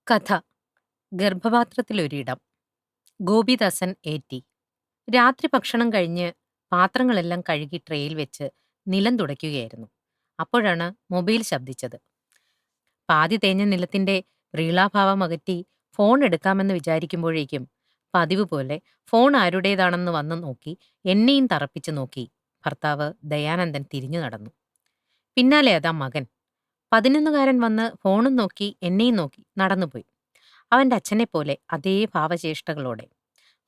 കഥ ഗർഭപാത്രത്തിലൊരിടം. ഗോപിദാസൻ എ.ടി. രാത്രി ഭക്ഷണം കഴിഞ്ഞ് പാത്രങ്ങളെല്ലാം കഴുകി ട്രേയിൽ വെച്ച് നിലം തുടയ്ക്കുകയായിരുന്നു. അപ്പോഴാണ് മൊബൈൽ ശബ്ദിച്ചത്. പാതി തേഞ്ഞ നിലത്തിന്റെ വ്രീളാഭാവം അകറ്റി ഫോൺ എടുക്കാമെന്ന് വിചാരിക്കുമ്പോഴേക്കും പതിവ് പോലെ ഫോൺ ആരുടേതാണെന്ന് വന്ന് നോക്കി എന്നെയും തറപ്പിച്ച് നോക്കി ഭർത്താവ് ദയാനന്ദൻ തിരിഞ്ഞു നടന്നു. പിന്നാലെ അതാ മകൻ. 11കാരൻ വന്ന് ഫോണും നോക്കി എന്നെയും നോക്കി നടന്നുപോയി. അവന്റെ അച്ഛനെപ്പോലെ അതേ ഭാവചേഷ്ടകളോടെ.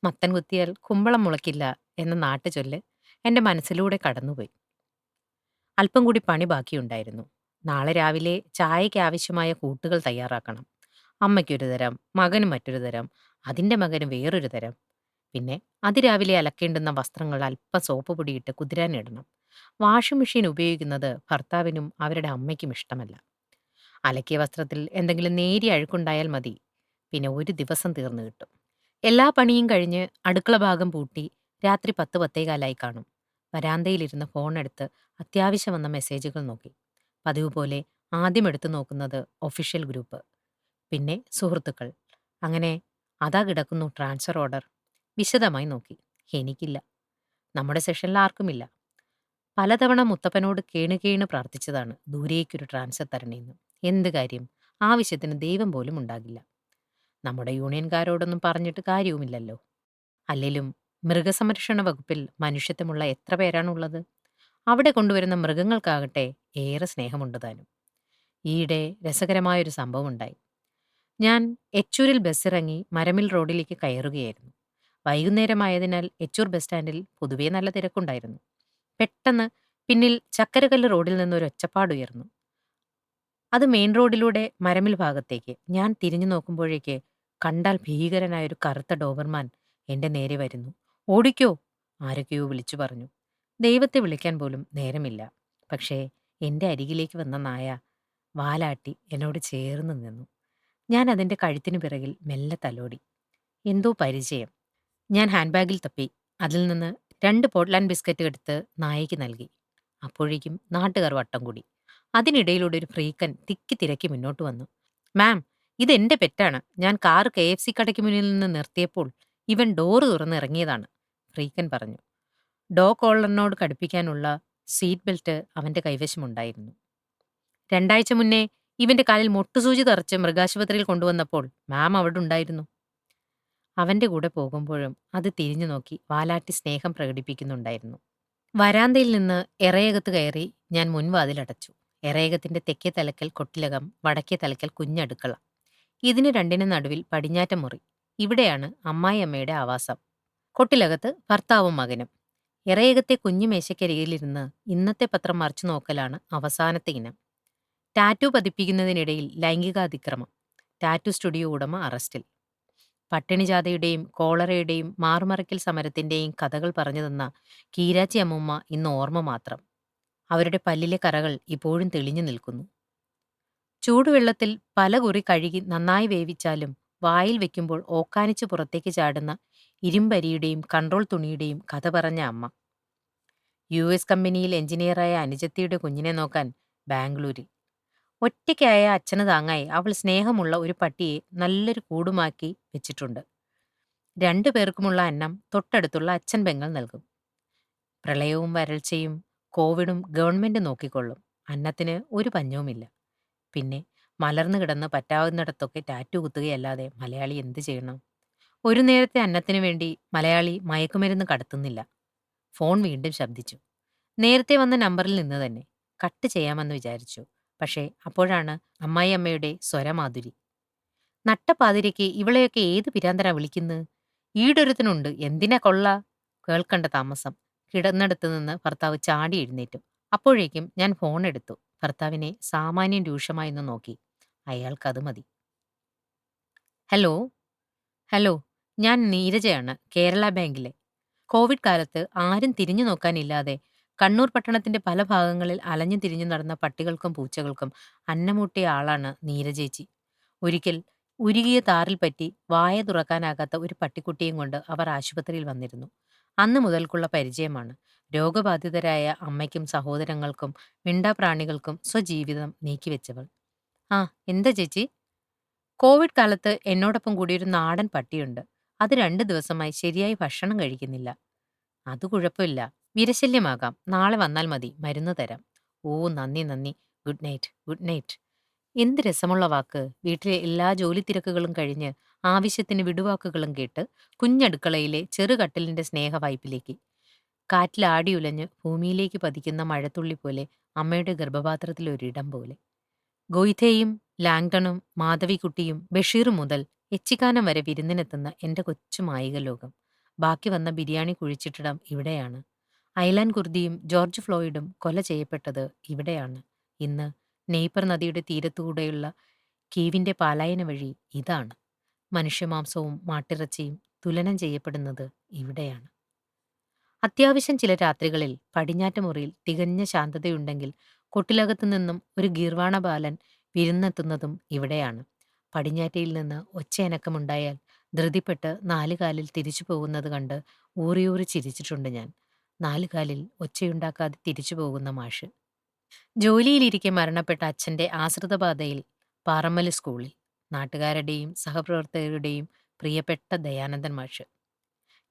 മത്തൻ കുത്തിയാൽ കുമ്പളം മുളയ്ക്കില്ല എന്ന നാട്ടുചൊല്ല് എന്റെ മനസ്സിലൂടെ കടന്നുപോയി. അല്പം കൂടി പണി ബാക്കിയുണ്ടായിരുന്നു. നാളെ രാവിലെ ചായയ്ക്ക് ആവശ്യമായ കൂട്ടുകൾ തയ്യാറാക്കണം. അമ്മയ്ക്കൊരു തരം, മകന് മറ്റൊരു തരം, അതിന്റെ മകന് വേറൊരു തരം. പിന്നെ അതിരാവിലെ അലക്കേണ്ടുന്ന വസ്ത്രങ്ങൾ അല്പം സോപ്പ് പൊടിയിട്ട് കുതിരാനിടണം. വാഷിംഗ് മെഷീൻ ഉപയോഗിക്കുന്നത് ഭർത്താവിനും അവരുടെ അമ്മയ്ക്കും ഇഷ്ടമല്ല. അലക്കിയ വസ്ത്രത്തിൽ എന്തെങ്കിലും നേരിയ അഴുക്കുണ്ടായാൽ മതി, പിന്നെ ഒരു ദിവസം തീർന്നു കിട്ടും. എല്ലാ പണിയും കഴിഞ്ഞ് അടുക്കള ഭാഗം പൂട്ടി രാത്രി 10 10:15 കാണും. വരാന്തയിലിരുന്ന് ഫോണെടുത്ത് അത്യാവശ്യം വന്ന മെസ്സേജുകൾ നോക്കി. പതിവ് പോലെ ആദ്യം എടുത്തു നോക്കുന്നത് ഒഫീഷ്യൽ ഗ്രൂപ്പ്, പിന്നെ സുഹൃത്തുക്കൾ. അങ്ങനെ അതാ കിടക്കുന്നു ട്രാൻസ്ഫർ ഓർഡർ. വിശദമായി നോക്കി. എനിക്കില്ല. നമ്മുടെ സെഷനിൽ ആർക്കുമില്ല. പലതവണ മുത്തപ്പനോട് കേണു പ്രാർത്ഥിച്ചതാണ് ദൂരേക്കൊരു ട്രാൻസ്ഫർ തരണേന്ന്. എന്ത് കാര്യം? ആവശ്യത്തിന് ദൈവം പോലും ഉണ്ടാകില്ല. നമ്മുടെ യൂണിയൻകാരോടൊന്നും പറഞ്ഞിട്ട് കാര്യവുമില്ലല്ലോ. അല്ലേലും മൃഗസംരക്ഷണ വകുപ്പിൽ മനുഷ്യത്വമുള്ള എത്ര പേരാണുള്ളത്? അവിടെ കൊണ്ടുവരുന്ന മൃഗങ്ങൾക്കാകട്ടെ ഏറെ സ്നേഹമുണ്ട് താനും. ഈയിടെ രസകരമായൊരു സംഭവമുണ്ടായി. ഞാൻ എച്ചൂരിൽ ബസ്സിറങ്ങി മരമിൽ റോഡിലേക്ക് കയറുകയായിരുന്നു. വൈകുന്നേരമായതിനാൽ എച്ചൂർ ബസ് സ്റ്റാൻഡിൽ പൊതുവേ നല്ല തിരക്കുണ്ടായിരുന്നു. പെട്ടെന്ന് പിന്നിൽ ചക്കരകല്ല് റോഡിൽ നിന്നൊരു ഒച്ചപ്പാടുയർന്നു. അത് മെയിൻ റോഡിലൂടെ മരമിൽ ഭാഗത്തേക്ക്. ഞാൻ തിരിഞ്ഞു നോക്കുമ്പോഴേക്ക് കണ്ടാൽ ഭീകരനായൊരു കറുത്ത ഡോബർമാൻ എന്റെ നേരെ വരുന്നു. "ഓടിക്കോ!" ആരൊക്കെയോ വിളിച്ചു പറഞ്ഞു. ദൈവത്തെ വിളിക്കാൻ പോലും നേരമില്ല. പക്ഷേ എന്റെ അരികിലേക്ക് വന്ന നായ വാലാട്ടി എന്നോട് ചേർന്ന് നിന്നു. ഞാൻ അതിന്റെ കഴുത്തിനു പിറകിൽ മെല്ലെ തലോടി. എന്തോ പരിചയം. ഞാൻ ഹാൻഡ് ബാഗിൽ തപ്പി അതിൽ നിന്ന് 2 പോട്ട്ലാൻഡ് ബിസ്ക്കറ്റ് എടുത്ത് നായയ്ക്ക് നൽകി. അപ്പോഴേക്കും നാട്ടുകാർ വട്ടം കൂടി. അതിനിടയിലൂടെ ഒരു ഫ്രീക്കൻ തിക്കി തിരക്കി മുന്നോട്ട് വന്നു. "മാം, ഇതെന്റെ പെറ്റാണ്. ഞാൻ കാർ KFC കടയ്ക്ക് മുന്നിൽ നിന്ന് നിർത്തിയപ്പോൾ ഇവൻ ഡോറ് തുറന്ന് ഇറങ്ങിയതാണ്," ഫ്രീക്കൻ പറഞ്ഞു. ഡോഗ് കോളറിനോട് ഘടിപ്പിക്കാനുള്ള സീറ്റ് ബെൽറ്റ് അവന്റെ കൈവശമുണ്ടായിരുന്നു. 2 ആഴ്ച മുന്നേ ഇവന്റെ കാലിൽ മൊട്ടുസൂചി തറച്ച് മൃഗാശുപത്രിയിൽ കൊണ്ടുവന്നപ്പോൾ മാം അവിടെ ഉണ്ടായിരുന്നു. അവന്റെ കൂടെ പോകുമ്പോഴും അത് തിരിഞ്ഞു നോക്കി വാലാട്ടി സ്നേഹം പ്രകടിപ്പിക്കുന്നുണ്ടായിരുന്നു. വരാന്തയിൽ നിന്ന് എറയകത്ത് കയറി ഞാൻ മുൻവാതിലടച്ചു. എറയകത്തിന്റെ തെക്കേ തലക്കൽ കൊട്ടിലകം, വടക്കേ തലക്കൽ കുഞ്ഞടുക്കള. ഇതിന് രണ്ടിനും നടുവിൽ പടിഞ്ഞാറ്റ മുറി. ഇവിടെയാണ് അമ്മായിയമ്മയുടെ ആവാസം. കൊട്ടിലകത്ത് ഭർത്താവും മകനും. എറയകത്തെ കുഞ്ഞു മേശയ്ക്കരികിലിരുന്ന് ഇന്നത്തെ പത്രം മറിച്ചു നോക്കലാണ് അവസാനത്തെ ഇനം. ടാറ്റു പതിപ്പിക്കുന്നതിനിടയിൽ ലൈംഗികാതിക്രമം. ടാറ്റു സ്റ്റുഡിയോ ഉടമ അറസ്റ്റിൽ. പട്ടിണിജാഥയുടെയും കോളറയുടെയും മാറുമറയ്ക്കൽ സമരത്തിന്റെയും കഥകൾ പറഞ്ഞു തന്ന കീരാച്ചി അമ്മൂമ്മ ഇന്ന് ഓർമ്മ മാത്രം. അവരുടെ പല്ലിലെ കറകൾ ഇപ്പോഴും തെളിഞ്ഞു നിൽക്കുന്നു. ചൂടുവെള്ളത്തിൽ പല കുറി കഴുകി നന്നായി വേവിച്ചാലും വായിൽ വെക്കുമ്പോൾ ഓക്കാനിച്ച് പുറത്തേക്ക് ചാടുന്ന ഇരുമ്പരിയുടെയും കൺട്രോൾ തുണിയുടെയും കഥ പറഞ്ഞ അമ്മ. US കമ്പനിയിൽ എഞ്ചിനീയറായ അനുജത്തിയുടെ കുഞ്ഞിനെ നോക്കാൻ ബാംഗ്ലൂരിൽ. ഒറ്റയ്ക്കായ അച്ഛന് താങ്ങായി അവൾ സ്നേഹമുള്ള ഒരു പട്ടിയെ നല്ലൊരു കൂടുമാക്കി വെച്ചിട്ടുണ്ട്. 2 പേർക്കുമുള്ള അന്നം തൊട്ടടുത്തുള്ള അച്ഛൻ പെങ്ങൾ നൽകും. പ്രളയവും വരൾച്ചയും കോവിഡും ഗവൺമെന്റ് നോക്കിക്കൊള്ളും. അന്നത്തിന് ഒരു പഞ്ഞവുമില്ല. പിന്നെ മലർന്നു കിടന്ന് പറ്റാവുന്നിടത്തൊക്കെ ടാറ്റു കുത്തുകയല്ലാതെ മലയാളി എന്ത് ചെയ്യണം? ഒരു നേരത്തെ അന്നത്തിനു വേണ്ടി മലയാളി മയക്കുമരുന്ന് കടത്തുന്നില്ല. ഫോൺ വീണ്ടും ശബ്ദിച്ചു. നേരത്തെ വന്ന നമ്പറിൽ നിന്ന് തന്നെ. കട്ട് ചെയ്യാമെന്ന് വിചാരിച്ചു. പക്ഷേ അപ്പോഴാണ് അമ്മായിയമ്മയുടെ സ്വരമാധുരി. "നട്ടപ്പാതിരയ്ക്ക് ഇവളെയൊക്കെ ഏത് പിരാന്തനാ വിളിക്കുന്നത്? ഈടൊരുത്തനുണ്ട്, എന്തിനാ കൊള്ള?" കേൾക്കണ്ട താമസം. കിടന്നിടത്ത് നിന്ന് ഭർത്താവ് ചാടി എഴുന്നേറ്റു. അപ്പോഴേക്കും ഞാൻ ഫോൺ എടുത്തു. ഭർത്താവിനെ സാമാന്യം രൂക്ഷമായൊന്ന് നോക്കി. അയാൾക്കത് മതി. "ഹലോ, ഹലോ, ഞാൻ നീരജയാണ്, കേരള ബാങ്കിലെ. കോവിഡ് കാലത്ത് ആരും തിരിഞ്ഞു നോക്കാനില്ലാതെ കണ്ണൂർ പട്ടണത്തിന്റെ പല ഭാഗങ്ങളിൽ അലഞ്ഞു തിരിഞ്ഞു നടന്ന പട്ടികൾക്കും പൂച്ചകൾക്കും അന്നമൂട്ടിയ ആളാണ് നീരജേച്ചി. ഒരിക്കൽ ഉരുകിയ താറിൽ പറ്റി വായ തുറക്കാനാകാത്ത ഒരു പട്ടിക്കുട്ടിയും കൊണ്ട് അവർ ആശുപത്രിയിൽ വന്നിരുന്നു. അന്ന് മുതൽക്കുള്ള പരിചയമാണ്. രോഗബാധിതരായ അമ്മയ്ക്കും സഹോദരങ്ങൾക്കും മിണ്ടാപ്രാണികൾക്കും സ്വജീവിതം നീക്കിവെച്ചവൾ. "ആ, എന്താ ചേച്ചി?" കോവിഡ് കാലത്ത് എന്നോടൊപ്പം കൂടിയൊരു നാടൻ പട്ടിയുണ്ട്. അത് 2 ദിവസമായി ശരിയായി ഭക്ഷണം കഴിക്കുന്നില്ല. അത് കുഴപ്പമില്ല. വിരശല്യമാകാം. നാളെ വന്നാൽ മതി. മരുന്ന് തരാം. ഓ, നന്ദി, നന്ദി. Good night, good night. എന്ത് രസമുള്ള വാക്ക്. വീട്ടിലെ എല്ലാ ജോലി തിരക്കുകളും കഴിഞ്ഞ് ആവശ്യത്തിന് വിടുവാക്കുകളും കേട്ട് കുഞ്ഞടുക്കളയിലെ ചെറുകട്ടിലിന്റെ സ്നേഹവായ്പിലേക്ക് കാറ്റിൽ ആടിയുലഞ്ഞ് ഭൂമിയിലേക്ക് പതിക്കുന്ന മഴത്തുള്ളി പോലെ, അമ്മയുടെ ഗർഭപാത്രത്തിൽ ഒരിടം പോലെ. ഗോയിഥയും ലാങ്ടണും മാധവിക്കുട്ടിയും ബഷീറും മുതൽ എച്ചിക്കാനം വരെ വിരുന്നിനെത്തുന്ന എന്റെ കൊച്ചു മായിക ലോകം. ബാക്കി വന്ന ബിരിയാണി കുഴിച്ചിട്ടിടം ഇവിടെയാണ്. ഐലാൻ കുർദിയും ജോർജ് ഫ്ലോയിഡും കൊല ചെയ്യപ്പെട്ടത് ഇവിടെയാണ്. ഇന്ന് നെയ്പർ നദിയുടെ തീരത്തുകൂടെയുള്ള കീവിന്റെ പാലായന വഴി ഇതാണ്. മനുഷ്യമാംസവും മാട്ടിറച്ചിയും തുലനം ചെയ്യപ്പെടുന്നത് ഇവിടെയാണ്. അത്യാവശ്യം ചില രാത്രികളിൽ പടിഞ്ഞാറ്റ മുറിയിൽ തികഞ്ഞ ശാന്തതയുണ്ടെങ്കിൽ കൊട്ടിലകത്തു നിന്നും ഒരു ഗീർവാണ ബാലൻ വിരുന്നെത്തുന്നതും ഇവിടെയാണ്. പടിഞ്ഞാറ്റയിൽ നിന്ന് ഒച്ചയനക്കമുണ്ടായാൽ ധൃതിപ്പെട്ട് നാലുകാലിൽ തിരിച്ചു പോകുന്നത് കണ്ട് ഊറിയൂറി ചിരിച്ചിട്ടുണ്ട് ഞാൻ. നാലുകാലിൽ ഒച്ചയുണ്ടാക്കാതെ തിരിച്ചു പോകുന്ന മാഷ്. ജോലിയിലിരിക്കെ മരണപ്പെട്ട അച്ഛന്റെ ആശ്രിതപാതയിൽ പാറമ്മല് സ്കൂളിൽ നാട്ടുകാരുടെയും സഹപ്രവർത്തകരുടെയും പ്രിയപ്പെട്ട ദയാനന്ദൻ മാഷ്.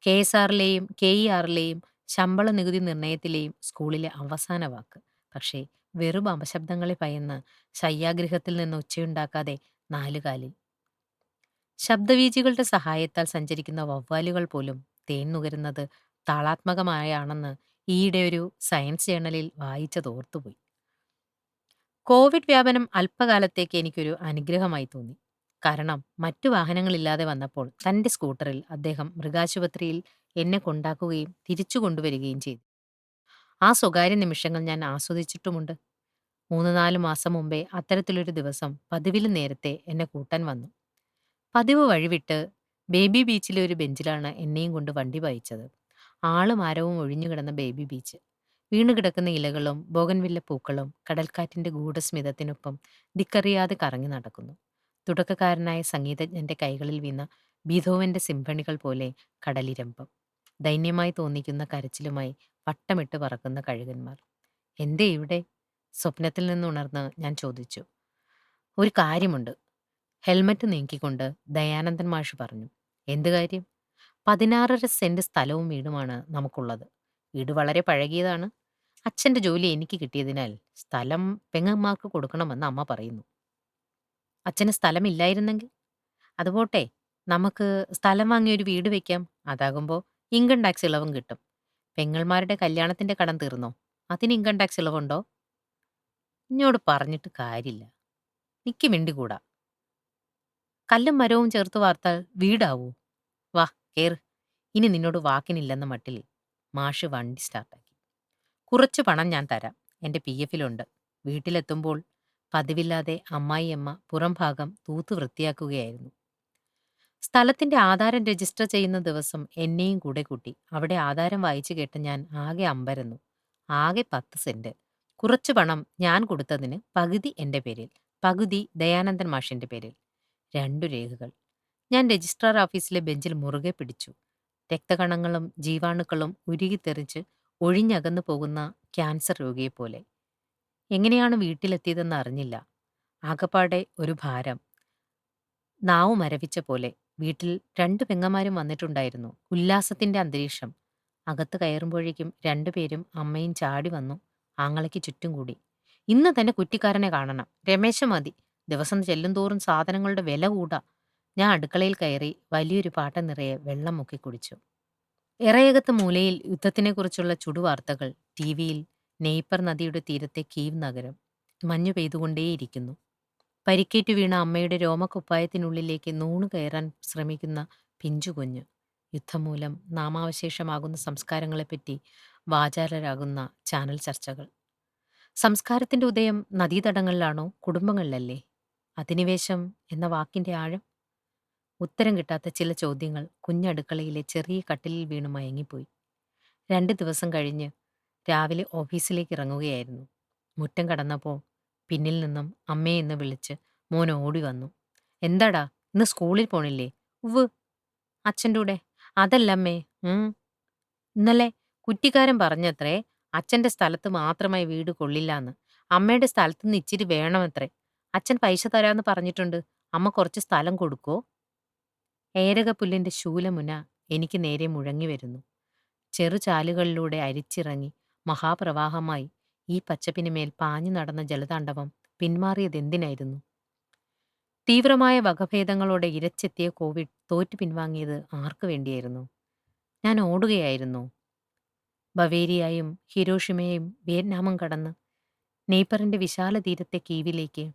കെ.എസ്.ആറിലെയും കെ.ഇ.ആറിലെയും ശമ്പള നികുതി നിർണയത്തിലെയും സ്കൂളിലെ അവസാന വാക്ക്. പക്ഷേ വെറും അപശബ്ദങ്ങളെ ഭയന്ന് ശയ്യാഗൃഹത്തിൽ നിന്ന് ഒച്ചയുണ്ടാക്കാതെ നാലുകാലിൽ. ശബ്ദവീചികളുടെ സഹായത്താൽ സഞ്ചരിക്കുന്ന വവ്വാലുകൾ പോലും തേൻ നുകരുന്നത് താളാത്മകമായാണെന്ന് ഈയിടെ ഒരു സയൻസ് ജേണലിൽ വായിച്ചതോർത്തുപോയി. കോവിഡ് വ്യാപനം അല്പകാലത്തേക്ക് എനിക്കൊരു അനുഗ്രഹമായി തോന്നി. കാരണം മറ്റു വാഹനങ്ങളില്ലാതെ വന്നപ്പോൾ തന്റെ സ്കൂട്ടറിൽ അദ്ദേഹം മൃഗാശുപത്രിയിൽ എന്നെ കൊണ്ടാക്കുകയും തിരിച്ചു കൊണ്ടുവരികയും ചെയ്തു. ആ സ്വകാര്യ നിമിഷങ്ങൾ ഞാൻ ആസ്വദിച്ചിട്ടുമുണ്ട്. 3-4 മാസം മുമ്പേ അത്തരത്തിലൊരു ദിവസം പതിവിലും നേരത്തെ എന്നെ കൂട്ടാൻ വന്നു. പതിവ് വഴിവിട്ട് ബേബി ബീച്ചിലെ ഒരു ബെഞ്ചിലാണ് എന്നെയും കൊണ്ട് വണ്ടി പായിച്ചത്. ആളും ആരവും ഒഴിഞ്ഞുകിടന്ന ബേബി ബീച്ച്. വീണുകിടക്കുന്ന ഇലകളും ബോഗൻവില്ല പൂക്കളും കടൽക്കാറ്റിന്റെ ഗൂഢസ്മിതത്തിനൊപ്പം ദിക്കറിയാതെ കറങ്ങി നടക്കുന്നു. തുടക്കക്കാരനായ സംഗീതജ്ഞന്റെ കൈകളിൽ വീണ ബീഥോവന്റെ സിംഫണികൾ പോലെ കടലിരമ്പം. ദൈന്യമായി തോന്നിക്കുന്ന കരച്ചിലുമായി വട്ടമിട്ട് പറക്കുന്ന കഴുകന്മാർ. എന്തേ ഇവിടെ? സ്വപ്നത്തിൽ നിന്നുണർന്ന് ഞാൻ ചോദിച്ചു. ഒരു കാര്യമുണ്ട്. ഹെൽമറ്റ് നീക്കിക്കൊണ്ട് ദയാനന്ദൻ മാഷ് പറഞ്ഞു. എന്ത് കാര്യം? 16.5 സെന്റ് സ്ഥലവും വീടുമാണ് നമുക്കുള്ളത്. വീട് വളരെ പഴകിയതാണ്. അച്ഛന്റെ ജോലി എനിക്ക് കിട്ടിയതിനാൽ സ്ഥലം പെങ്ങന്മാർക്ക് കൊടുക്കണമെന്ന് അമ്മ പറയുന്നു. അച്ഛന് സ്ഥലമില്ലായിരുന്നെങ്കിൽ? അതുപോട്ടെ, നമുക്ക് സ്ഥലം വാങ്ങി ഒരു വീട് വെക്കാം. അതാകുമ്പോൾ ഇൻകം ടാക്സ് ഇളവും കിട്ടും. പെങ്ങൾമാരുടെ കല്യാണത്തിന്റെ കടം തീർന്നോ? അതിന് ഇൻകം ടാക്സ് ഇളവുണ്ടോ? എന്നോട് പറഞ്ഞിട്ട് കാര്യമില്ല. നിക്ക് മിണ്ടിക്കൂടാ. കല്ലും മരവും ചേർത്ത് വാർത്താൽ വീടാവൂ? വാ, കേറ്. ഇനി നിന്നോട് വാക്കിനില്ലെന്ന മട്ടിൽ മാഷ് വണ്ടി സ്റ്റാർട്ടാക്കി. കുറച്ചു പണം ഞാൻ തരാം. എന്റെ പി.എഫിലുണ്ട്. വീട്ടിലെത്തുമ്പോൾ പതിവില്ലാതെ അമ്മായിയമ്മ പുറംഭാഗം തൂത്ത് വൃത്തിയാക്കുകയായിരുന്നു. സ്ഥലത്തിന്റെ ആധാരം രജിസ്റ്റർ ചെയ്യുന്ന ദിവസം എന്നെയും കൂടെ കൂട്ടി. അവിടെ ആധാരം വായിച്ചു കേട്ട് ഞാൻ ആകെ അമ്പരന്നു. ആകെ 10 സെന്റ്. കുറച്ചു പണം ഞാൻ കൊടുത്തതിന് പകുതി എന്റെ പേരിൽ, പകുതി ദയാനന്ദൻ മാഷിന്റെ പേരിൽ. 2 രേഖകൾ. ഞാൻ രജിസ്ട്രാർ ഓഫീസിലെ ബെഞ്ചിൽ മുറുകെ പിടിച്ചു. രക്തകണങ്ങളും ജീവാണുക്കളും ഉരുകിത്തെറിച്ച് ഒഴിഞ്ഞകന്നു പോകുന്ന ക്യാൻസർ രോഗിയെപ്പോലെ. എങ്ങനെയാണ് വീട്ടിലെത്തിയതെന്ന് അറിഞ്ഞില്ല. ആകപ്പാടെ ഒരു ഭാരം. നാവു മരവിച്ച പോലെ. വീട്ടിൽ 2 പെങ്ങന്മാരും വന്നിട്ടുണ്ടായിരുന്നു. ഉല്ലാസത്തിന്റെ അന്തരീക്ഷം. അകത്ത് കയറുമ്പോഴേക്കും 2 പേരും അമ്മയും ചാടി വന്നു ആങ്ങളയ്ക്ക് ചുറ്റും കൂടി. ഇന്ന് തന്നെ കുറ്റിക്കാരനെ കാണണം. രമേശ മതി. ദിവസം ചെല്ലുംതോറും സാധനങ്ങളുടെ വില കൂടാ. ഞാൻ അടുക്കളയിൽ കയറി വലിയൊരു പാട്ട നിറയെ വെള്ളം മുക്കി കുടിച്ചു. ഇറയകത്ത് മൂലയിൽ യുദ്ധത്തിനെക്കുറിച്ചുള്ള ചുടുവാർത്തകൾ. ടിവിയിൽ നെയ്പർ നദിയുടെ തീരത്തെ കീവ് നഗരം. മഞ്ഞു പെയ്തുകൊണ്ടേയിരിക്കുന്നു. പരിക്കേറ്റു വീണ അമ്മയുടെ രോമക്കുപ്പായത്തിനുള്ളിലേക്ക് നൂണു കയറാൻ ശ്രമിക്കുന്ന പിഞ്ചുകുഞ്ഞ്. യുദ്ധം മൂലം നാമാവശേഷമാകുന്ന സംസ്കാരങ്ങളെപ്പറ്റി വാചാലരാകുന്ന ചാനൽ ചർച്ചകൾ. സംസ്കാരത്തിന്റെ ഉദയം നദീതടങ്ങളിലാണോ കുടുംബങ്ങളിലല്ലേ? അധിനിവേശം എന്ന വാക്കിന്റെ ആഴം? ഉത്തരം കിട്ടാത്ത ചില ചോദ്യങ്ങൾ കുഞ്ഞടുക്കളയിലെ ചെറിയ കട്ടിലിൽ വീണ് മയങ്ങിപ്പോയി. 2 ദിവസം കഴിഞ്ഞ് രാവിലെ ഓഫീസിലേക്ക് ഇറങ്ങുകയായിരുന്നു. മുറ്റം കടന്നപ്പോൾ പിന്നിൽ നിന്നും അമ്മയെന്ന് വിളിച്ച് മോൻ ഓടി വന്നു. എന്താടാ, ഇന്ന് സ്കൂളിൽ പോണില്ലേ? ഉവ്, അച്ഛൻ്റെ കൂടെ. അതല്ലമ്മേ. ഇന്നലെ കുറ്റിക്കാരൻ പറഞ്ഞത്രേ അച്ഛന്റെ സ്ഥലത്ത് മാത്രമായി വീട് കൊള്ളില്ലാന്ന്. അമ്മയുടെ സ്ഥലത്തുനിന്ന് ഇച്ചിരി വേണമത്രേ. അച്ഛൻ പൈസ തരാന്ന് പറഞ്ഞിട്ടുണ്ട്. അമ്മ കുറച്ച് സ്ഥലം കൊടുക്കോ? ഏരകപ്പുല്ലിന്റെ ശൂലമുന എനിക്ക് നേരെ മുഴങ്ങി വരുന്നു. ചെറുചാലുകളിലൂടെ അരിച്ചിറങ്ങി മഹാപ്രവാഹമായി ഈ പച്ചപ്പിനുമേൽ പാഞ്ഞു നടന്ന ജലതാണ്ഡവം പിന്മാറിയതെന്തിനായിരുന്നു? തീവ്രമായ വകഭേദങ്ങളോടെ ഇരച്ചെത്തിയ കോവിഡ് തോറ്റു പിൻവാങ്ങിയത് ആർക്കു വേണ്ടിയായിരുന്നു? ഞാൻ ഓടുകയായിരുന്നോ? ബവേരിയയും ഹിരോഷിമയും വിയറ്റ്നാമും കടന്ന് നേപ്പറിന്റെ വിശാല തീരത്തെ കീവിലേക്ക്?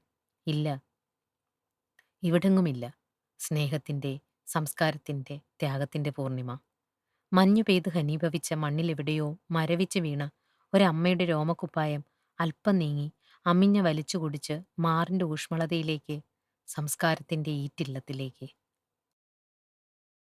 ഇല്ല, ഇവിടെങ്ങുമില്ല. സ്നേഹത്തിന്റെ, സംസ്കാരത്തിന്റെ, ത്യാഗത്തിന്റെ പൂർണിമ. മഞ്ഞു പെയ്ത് ഘനീഭവിച്ച മണ്ണിലെവിടെയോ മരവിച്ച് വീണ ഒരമ്മയുടെ രോമക്കുപ്പായം അല്പം നീങ്ങി അമ്മിഞ്ഞ വലിച്ചു കുടിച്ച് മാറിന്റെ ഊഷ്മളതയിലേക്ക്, സംസ്കാരത്തിന്റെ ഈറ്റില്ലത്തിലേക്ക്.